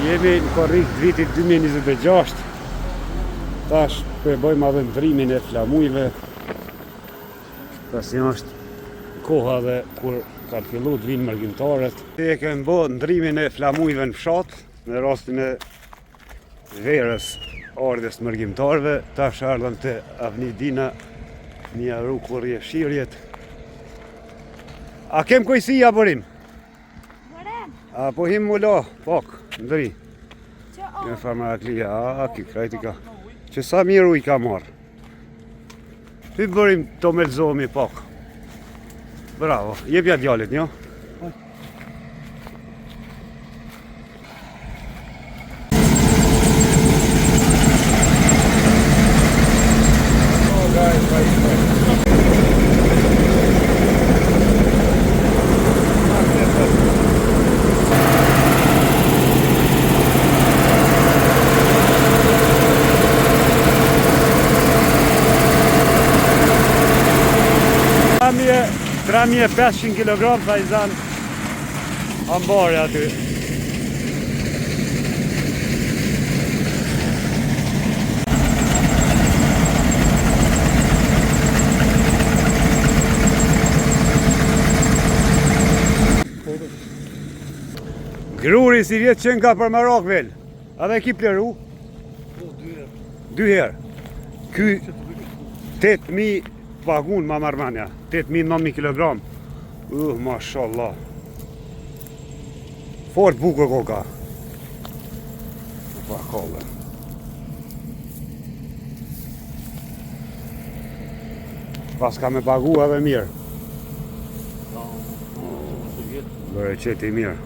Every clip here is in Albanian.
Jemi në korrik të vitit 2026. Tash për bëjmë avëndrimin e flamujve. Tash është koha dhe kur kanë fillu të vinë mërgjimtarët. E kemë bë ndrimin e flamujve në fshat, në rastin e verës ardhes mërgjimtarëve. Tash ardhëm të Avnidina, një aru kur je shirjet. A kem kojësia bërim? A po him mulla, pak, ndëri. Në farmaklija, ki krajti ka. Që sa miru i ka marrë. Ty bërim të melzohemi pak. Bravo, jepja djallit, njo? Tramje 500 kg ta i zanë ambare aty. Gruri si vjetë qenë ka për Marak vel. A dhe ki pleru? Po, 2 herë. 2 herë. Ky 8.000 pagun ma marmanja. 8.000-9.000 kg. Mashallah. Fort bukur koka. Pa kollë. Pas ka me pagu edhe mirë. Bërë qeti mirë.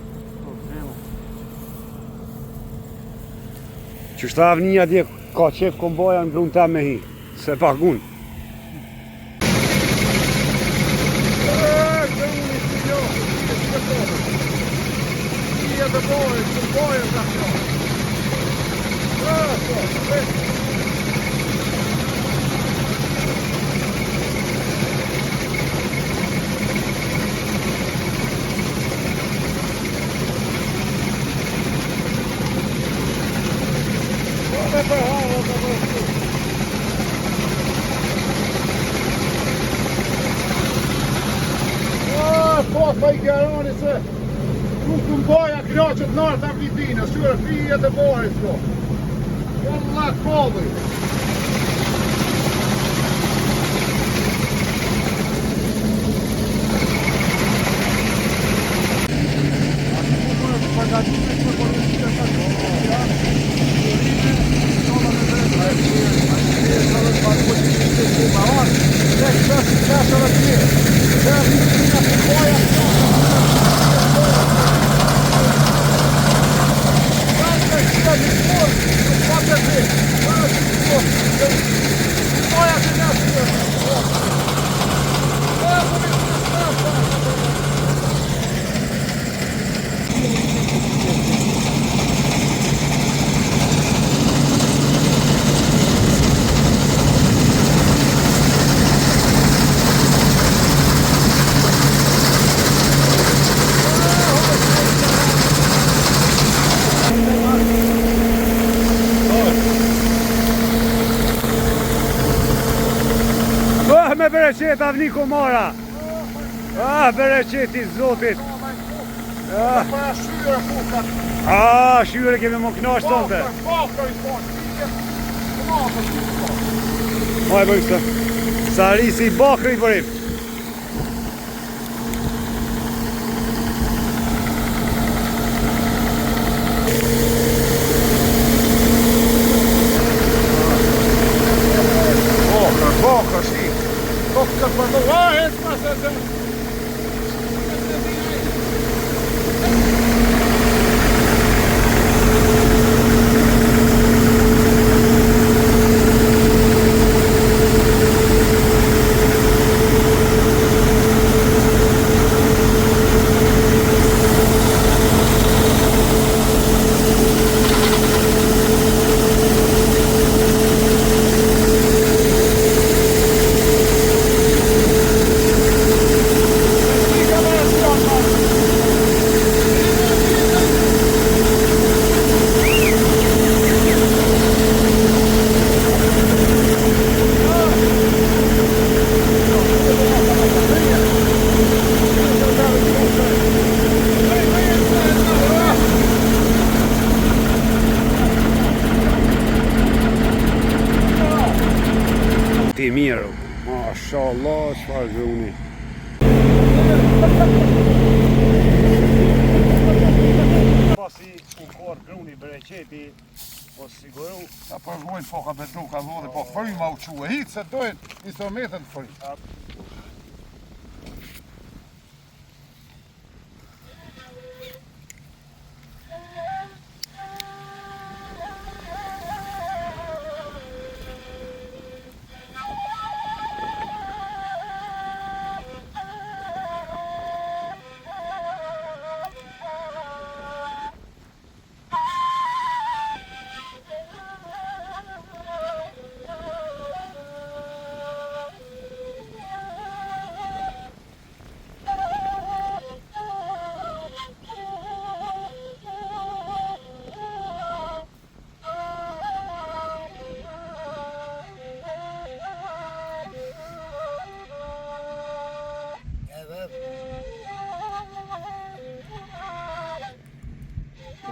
Qështa avnia dje ka qef komboja në brun ta me hi. Se pagun. Pa i garoni se nuk të mbaja knaqët nartë Avnidina, shure fijet e barit ko. Wallah kodhi. Me bereqet avni komara. Bereqeti zotit. Shyre kemi më knash tonte. Ma e bëjmë së. Sari si bakri i bërim. Bakra, shi. Kokë për në vahet, pasë të... mirë. Mashallah, çfarë gruni. Pasi u korë gruni bereqeti, po siguru. Ta përvojnë po ka bedru, ka vodhe, po fryma u quë. Hitë se dojnë instrumentet fry.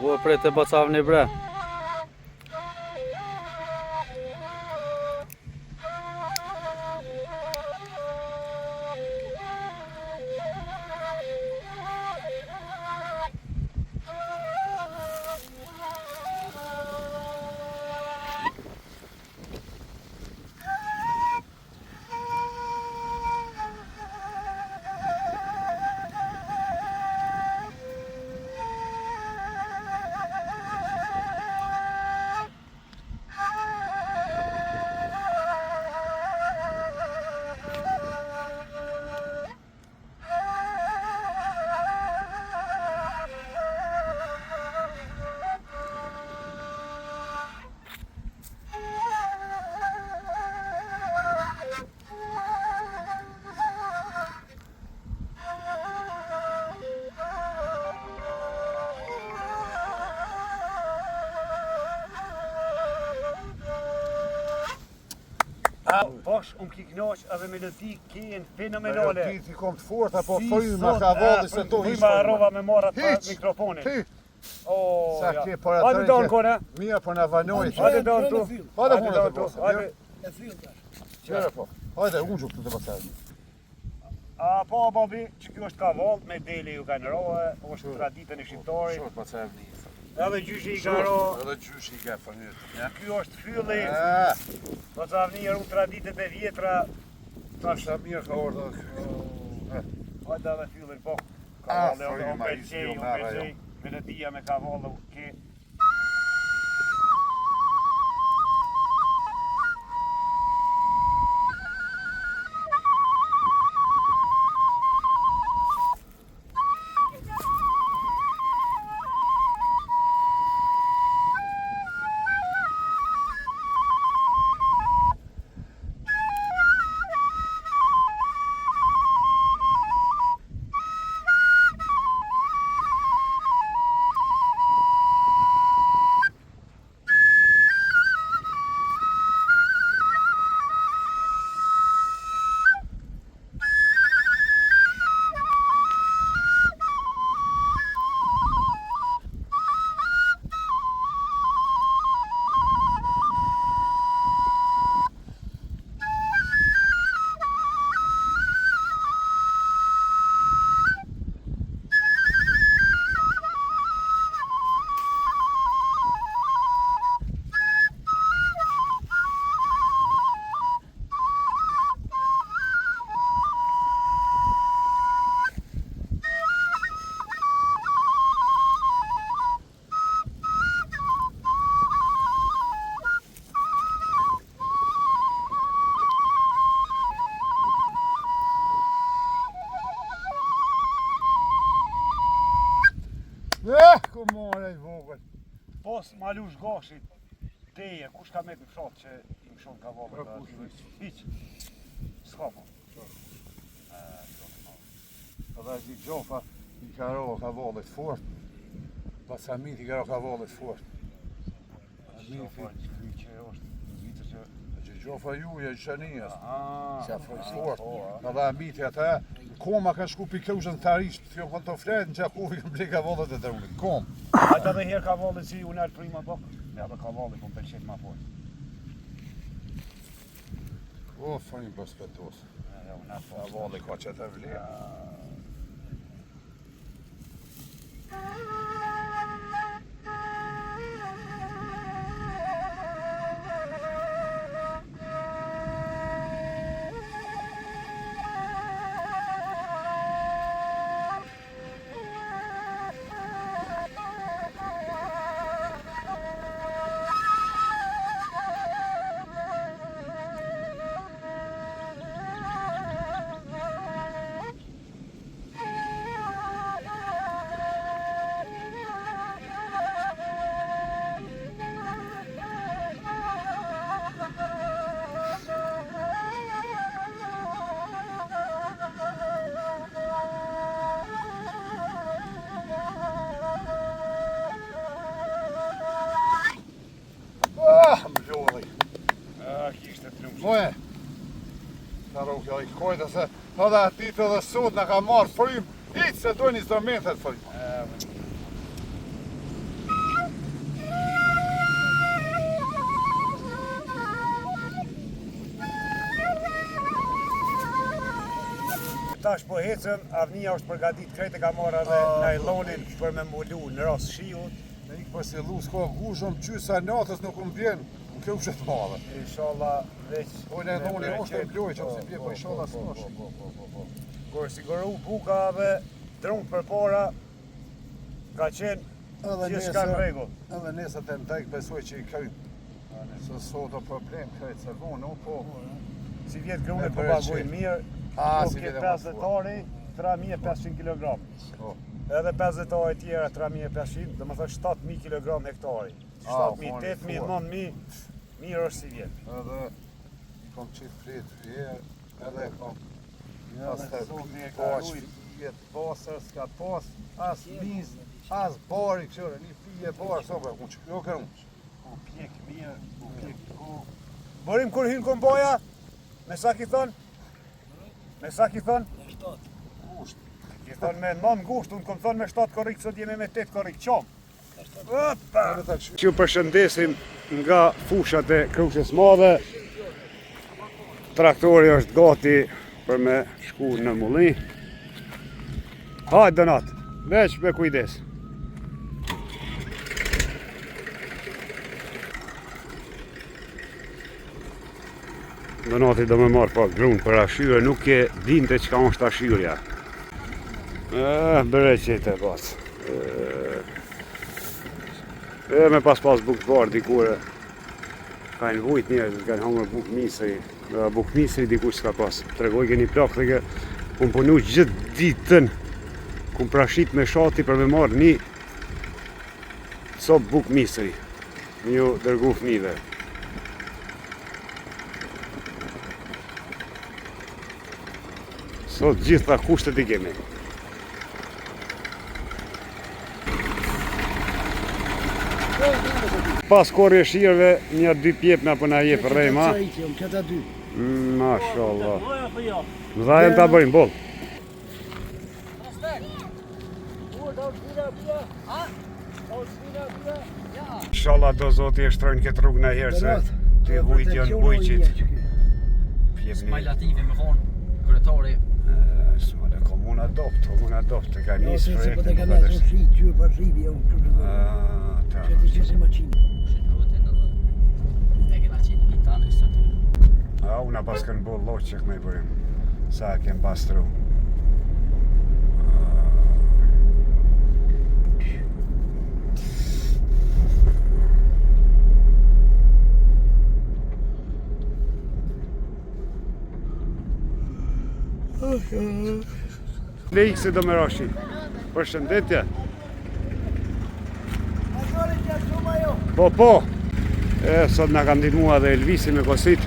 Vua prej të bacavni bre. Bosh, ki knaq edhe melodi kien fenomenale. Melodi ti kom të forta, po fryma ka vodhe se do Fryma rova me marrat pa mikrofonin. Sa ke para Hajde don kone. Mirë po na vanoj. Hajde don tu. Hajde punë tu. Hajde. E fill tash. Çfarë po? Hajde unë këtu të pasaj. Po babi, që kjo është kavall me dele ju kanë rohe, është traditën e shqiptarit. Short pasaj vni. Edhe gjyshi i ka rohe. Edhe gjyshi i ka fëmijët. Ja. Ky është fylli. Po sa vni eru traditet e vjetra. Tash sa mirë ka ardhur. Hajde edhe fyllin po. Kavalli o pëlqej, melodia me kavallu ke. Ku more i vogël. Pos malush gashit, teje, kush ka me të fshat që i mshon kavallët? Hiq. S'ka po. Edhe zi gjofa i ka rohë kavallet fort. Pasamit i ka rohë kavallet fort. Gjofa juja i qënijës. Qa fort. Edhe amiti ata. Koma kanë shku pi klushën tharisht, kjo kanë të fletë në që kufi kanë ble kavallet e drunit. Kom. Hajde edhe herë kavallet si unë prima po. Ja edhe kavallet po më pëlqen ma fort. O, fërin për spetos. A valli ka që të vlerë. Moje, ta rukja i kojtë se edhe ditë edhe sot në ka marrë frim, itë se dojnë instrumentet frim. Tash po hecëm, avnia është përgatit krejt e ka marrë edhe najlonin për me mbulu në rast shiut. Në ikë për se lu s'ka gushëm qysa natës nuk më bjen në kjo fshet madhe. Inshallah veç... Po në najloni është e mbloj që si bje, po inshallah s'nosh. Kur siguru buka dhe drunë për para, ka qenë gjithçka në rregull. Edhe nesër të ndajk besoj që i krejt. Se sot o problem krejt se vonë, po. Si vjetë grune po pagojnë mirë, po si ke vjetë 5 hetari, 3500 kg. Edhe 5 hetari tjera 3500, dhe më thë 7000 kg hektari. 7000, 8000, 9000, mirë është si vjetë. Edhe i kom qitë prit vjerë, edhe kom as të pash vjetë pasër, s'ka pas, as miz, as bari këshore, një fije barë, sobra, unë që kjo kërë unë. U pjek mirë, u pjek ku. Borim kur hynë komboja, me sa ki thonë? Me sa ki thonë? Me 7. Kusht. Ki thonë me 9 ngusht, unë kom thonë me 7 korrik, sot jemi me 8 korrik, qomë. Opa! Që përshëndesim nga fushat e Krushës Madhe. Traktori është gati për me shku në mulli. Hajde Donat, veç me kujdes. Donati do me marrë pak grunë për ashyre, nuk e dinte çka është ashyrja. Bëre qete pas. Me pas bukë barë dikure. Kajnë vujt njerëzit, kanë hangër bukë misri. Bukë misri dikush s'ka pas. Tregoj keni plak dhe unë punu gjithë ditën. Kum prashit me shati për me marrë një sop bukë misri. Një ju dërgu fmive. Sot gjitha kushtet i kemi. Pas korë e shirëve, një 2 pjepna për na jep rrejma. Këta 2. Mashallah. Më dhajen ta bëjmë, bol. Inshallah do zoti e shtrojnë këtë rrugë në herë se të vujt janë bujqit. Smajlative me thonë, kërëtari. Smajla, komuna dopt, të ka njësë Se po të projekte. ka mesë në shri, qyrë për shri, që të qësi më qinë. E kena qitë një tanë ishtë të. Una pas kanë bo loqë që këmë i bërim. Sa kem pastru. Lejkë se do me rashi. Përshëndetje. Po. Sot nga ka ndihmua dhe Elvisi me kosit.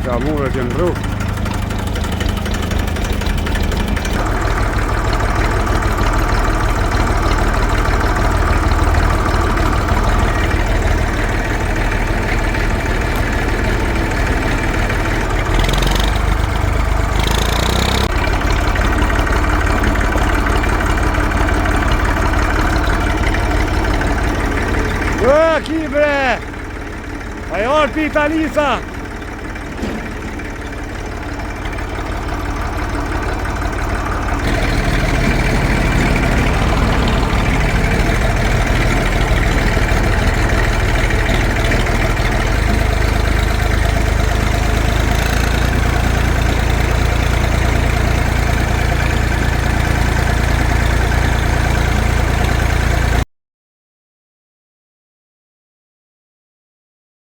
Kamurët janë rrugë. Parë pi Italica.